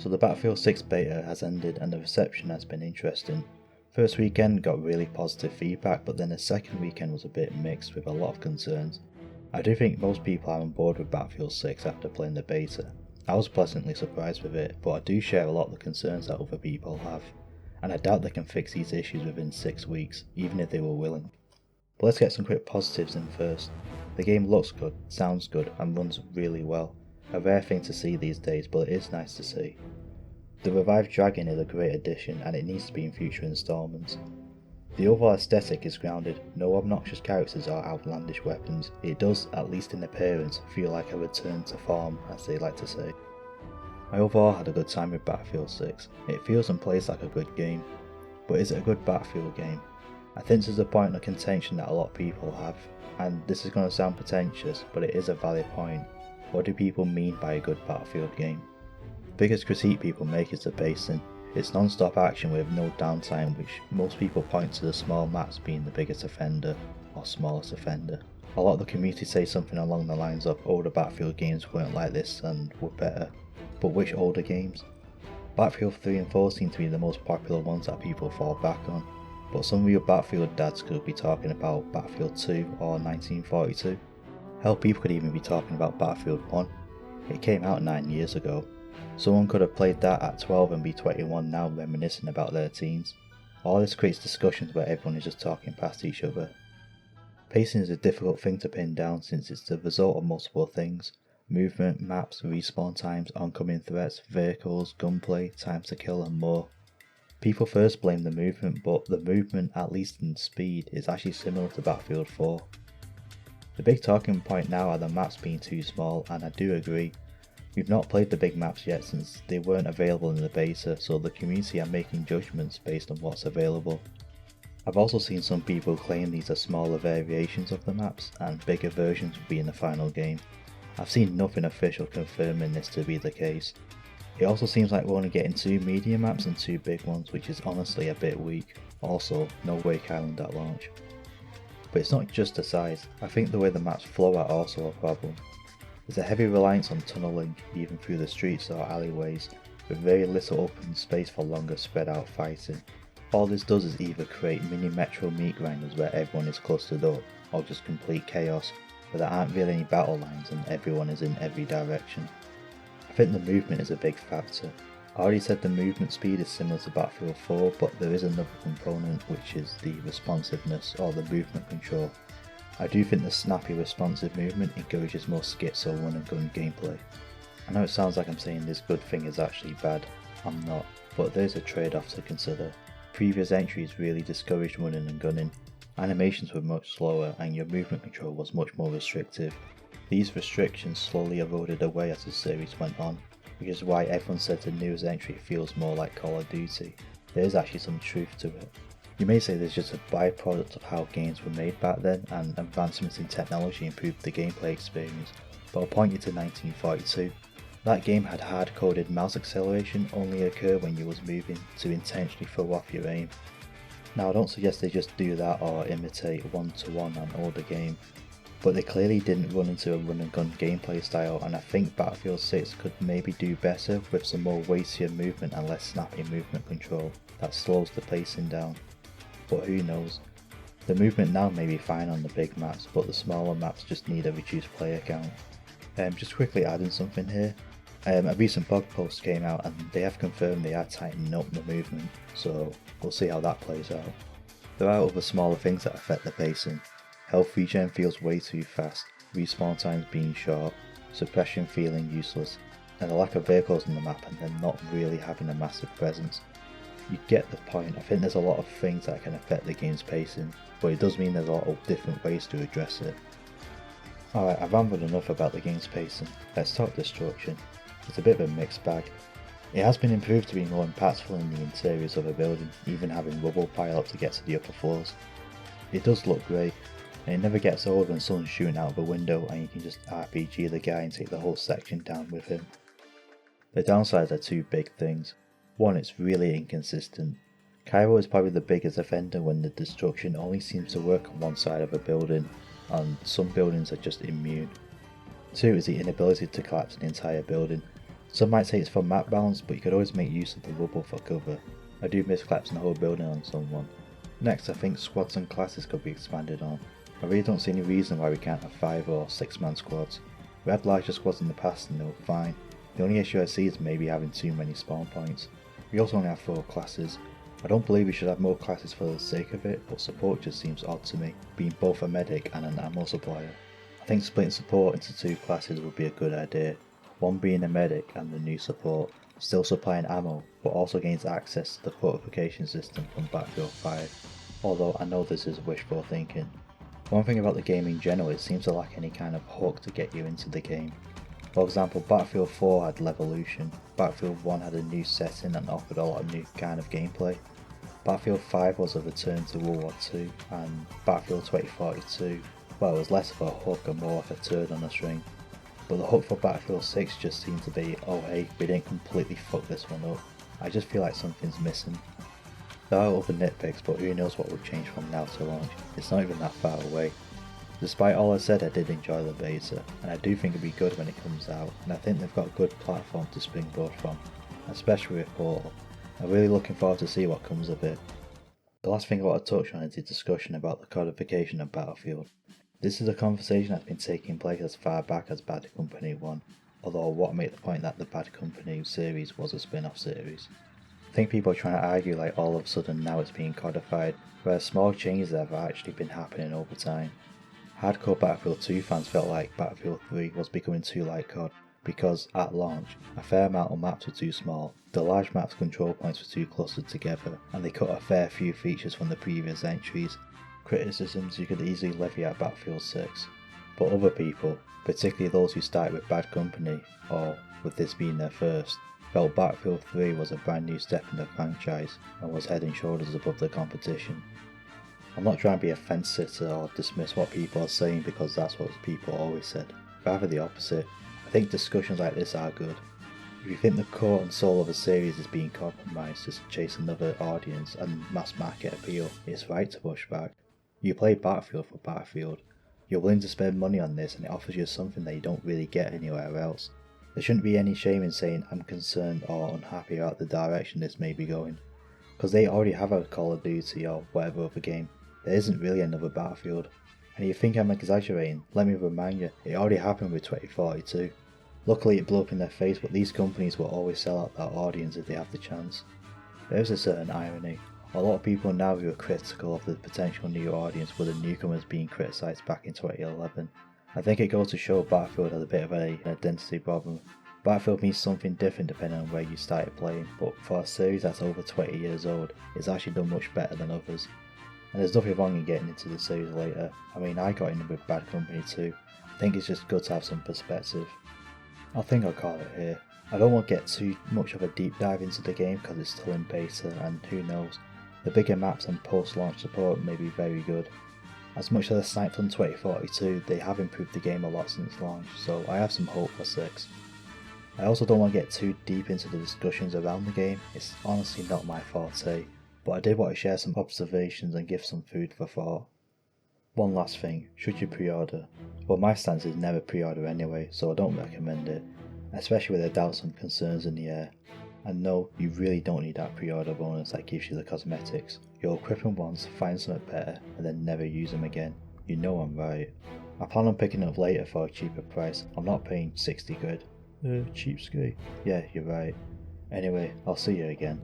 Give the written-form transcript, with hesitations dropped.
So the Battlefield 6 beta has ended and the reception has been interesting. First weekend got really positive feedback, but then the second weekend was a bit mixed with a lot of concerns. I do think most people are on board with Battlefield 6 after playing the beta. I was pleasantly surprised with it, but I do share a lot of the concerns that other people have, and I doubt they can fix these issues within 6 weeks, even if they were willing. But let's get some quick positives in first. The game looks good, sounds good, and runs really well. A rare thing to see these days, but it is nice to see. The revived dragon is a great addition, and it needs to be in future installments. The overall aesthetic is grounded, no obnoxious characters or outlandish weapons. It does, at least in appearance, feel like a return to form, as they like to say. I overall had a good time with Battlefield 6. It feels and plays like a good game. But is it a good Battlefield game? I think this is a point of contention that a lot of people have, and this is going to sound pretentious, but it is a valid point. What do people mean by a good Battlefield game? The biggest critique people make is the pacing. It's non-stop action with no downtime, which most people point to the small maps being the biggest offender, or smallest offender. A lot of the community say something along the lines of older Battlefield games weren't like this and were better. But which older games? Battlefield 3 and 4 seem to be the most popular ones that people fall back on, but some real Battlefield dads could be talking about Battlefield 2 or 1942. Hell, people could even be talking about Battlefield 1. It came out 9 years ago. Someone could have played that at 12 and be 21 now reminiscing about their teens. All this creates discussions where everyone is just talking past each other. Pacing is a difficult thing to pin down since it's the result of multiple things. Movement, maps, respawn times, oncoming threats, vehicles, gunplay, time to kill and more. People first blame the movement, but the movement, at least in speed, is actually similar to Battlefield 4. The big talking point now are the maps being too small, and I do agree. We've not played the big maps yet since they weren't available in the beta, so the community are making judgments based on what's available. I've also seen some people claim these are smaller variations of the maps, and bigger versions will be in the final game. I've seen nothing official confirming this to be the case. It also seems like we're only getting 2 medium maps and 2 big ones, which is honestly a bit weak. Also, no Wake Island at launch. But it's not just the size, I think the way the maps flow are also a problem. There's a heavy reliance on tunneling, even through the streets or alleyways, with very little open space for longer spread out fighting. All this does is either create mini metro meat grinders where everyone is clustered up, or just complete chaos, where there aren't really any battle lines and everyone is in every direction. I think the movement is a big factor. I already said the movement speed is similar to Battlefield 4, but there is another component, which is the responsiveness or the movement control. I do think the snappy responsive movement encourages more schizo run and gun gameplay. I know it sounds like I'm saying this good thing is actually bad, I'm not, but there's a trade-off to consider. Previous entries really discouraged running and gunning, animations were much slower and your movement control was much more restrictive. These restrictions slowly eroded away as the series went on, which is why everyone said the newest entry feels more like Call of Duty. There is actually some truth to it. You may say this is just a byproduct of how games were made back then and advancements in technology improved the gameplay experience, but I'll point you to 1942. That game had hard-coded mouse acceleration only occur when you was moving to intentionally throw off your aim. Now I don't suggest they just do that or imitate one-to-one an older game, but they clearly didn't run into a run and gun gameplay style, and I think Battlefield 6 could maybe do better with some more weightier movement and less snappy movement control that slows the pacing down. But who knows? The movement now may be fine on the big maps, but the smaller maps just need a reduced player count. Just quickly adding something here. A recent blog post came out and they have confirmed they are tightening up the movement, so we'll see how that plays out. There are other smaller things that affect the pacing. Health regen feels way too fast, respawn times being short, suppression feeling useless, and the lack of vehicles on the map and then not really having a massive presence. You get the point. I think there's a lot of things that can affect the game's pacing, but it does mean there's a lot of different ways to address it. Alright, I've rambled enough about the game's pacing. Let's talk destruction. It's a bit of a mixed bag. It has been improved to be more impactful in the interiors of a building, even having rubble pile up to get to the upper floors. It does look great, and it never gets old when someone's shooting out of a window and you can just RPG the guy and take the whole section down with him. The downsides are 2 big things. One, it's really inconsistent. Cairo is probably the biggest offender when the destruction only seems to work on one side of a building, and some buildings are just immune. 2 is the inability to collapse an entire building. Some might say it's for map balance, but you could always make use of the rubble for cover. I do miss collapsing the whole building on someone. Next, I think squads and classes could be expanded on. I really don't see any reason why we can't have 5 or 6 man squads. We had larger squads in the past and they were fine. The only issue I see is maybe having too many spawn points. We also only have 4 classes. I don't believe we should have more classes for the sake of it, but support just seems odd to me, being both a medic and an ammo supplier. I think splitting support into 2 classes would be a good idea, one being a medic and the new support, still supplying ammo, but also gains access to the fortification system from Battlefield 5, although I know this is wishful thinking. One thing about the game in general, it seems to lack any kind of hook to get you into the game. For example, Battlefield 4 had Levolution, Battlefield 1 had a new setting and offered a lot of new kind of gameplay. Battlefield 5 was a return to World War II, and Battlefield 2042, well, it was less of a hook and more like a turd on a string. But the hook for Battlefield 6 just seemed to be, oh hey, we didn't completely fuck this one up. I just feel like something's missing. There are other nitpicks, but who knows what will change from now to launch. It's not even that far away. Despite all I said, I did enjoy the beta, and I do think it'll be good when it comes out, and I think they've got a good platform to springboard from, especially with Portal. I'm really looking forward to see what comes of it. The last thing I want to touch on is the discussion about the codification of Battlefield. This is a conversation that's been taking place as far back as Bad Company 1, although I want to make the point that the Bad Company series was a spin-off series. I think people are trying to argue like all of a sudden now it's being codified, whereas small changes have actually been happening over time. Hardcore Battlefield 2 fans felt like Battlefield 3 was becoming too like COD, because at launch, a fair amount of maps were too small, the large maps control points were too clustered together, and they cut a fair few features from the previous entries, criticisms you could easily levy at Battlefield 6. But other people, particularly those who started with Bad Company, or with this being their first, felt Battlefield 3 was a brand new step in the franchise and was head and shoulders above the competition. I'm not trying to be a fence sitter or dismiss what people are saying because that's what people always said. Rather the opposite. I think discussions like this are good. If you think the core and soul of a series is being compromised to chase another audience and mass market appeal, it's right to push back. You play Battlefield for Battlefield. You're willing to spend money on this and it offers you something that you don't really get anywhere else. There shouldn't be any shame in saying I'm concerned or unhappy about the direction this may be going, because they already have a Call of Duty or whatever other game. There isn't really another Battlefield. And if you think I'm exaggerating, let me remind you, it already happened with 2042. Luckily it blew up in their face, but these companies will always sell out their audience if they have the chance. There is a certain irony. A lot of people now who are critical of the potential new audience were the newcomers being criticised back in 2011. I think it goes to show Battlefield has a bit of an identity problem. Battlefield means something different depending on where you started playing, but for a series that's over 20 years old, it's actually done much better than others. And there's nothing wrong in getting into the series later. I mean, I got in with Bad Company too. I think it's just good to have some perspective. I think I'll call it here. I don't want to get too much of a deep dive into the game because it's still in beta and who knows, the bigger maps and post-launch support may be very good. As much as I sniped on 2042, they have improved the game a lot since launch, so I have some hope for 6. I also don't want to get too deep into the discussions around the game, it's honestly not my forte, but I did want to share some observations and give some food for thought. One last thing, should you pre-order? Well, my stance is never pre-order anyway, so I don't recommend it, especially with the doubts and concerns in the air. And no, you really don't need that pre-order bonus that gives you the cosmetics. You'll equip them once, find something better, and then never use them again. You know I'm right. I plan on picking it up later for a cheaper price. I'm not paying 60 quid. Cheapskate. Yeah, you're right. Anyway, I'll see you again.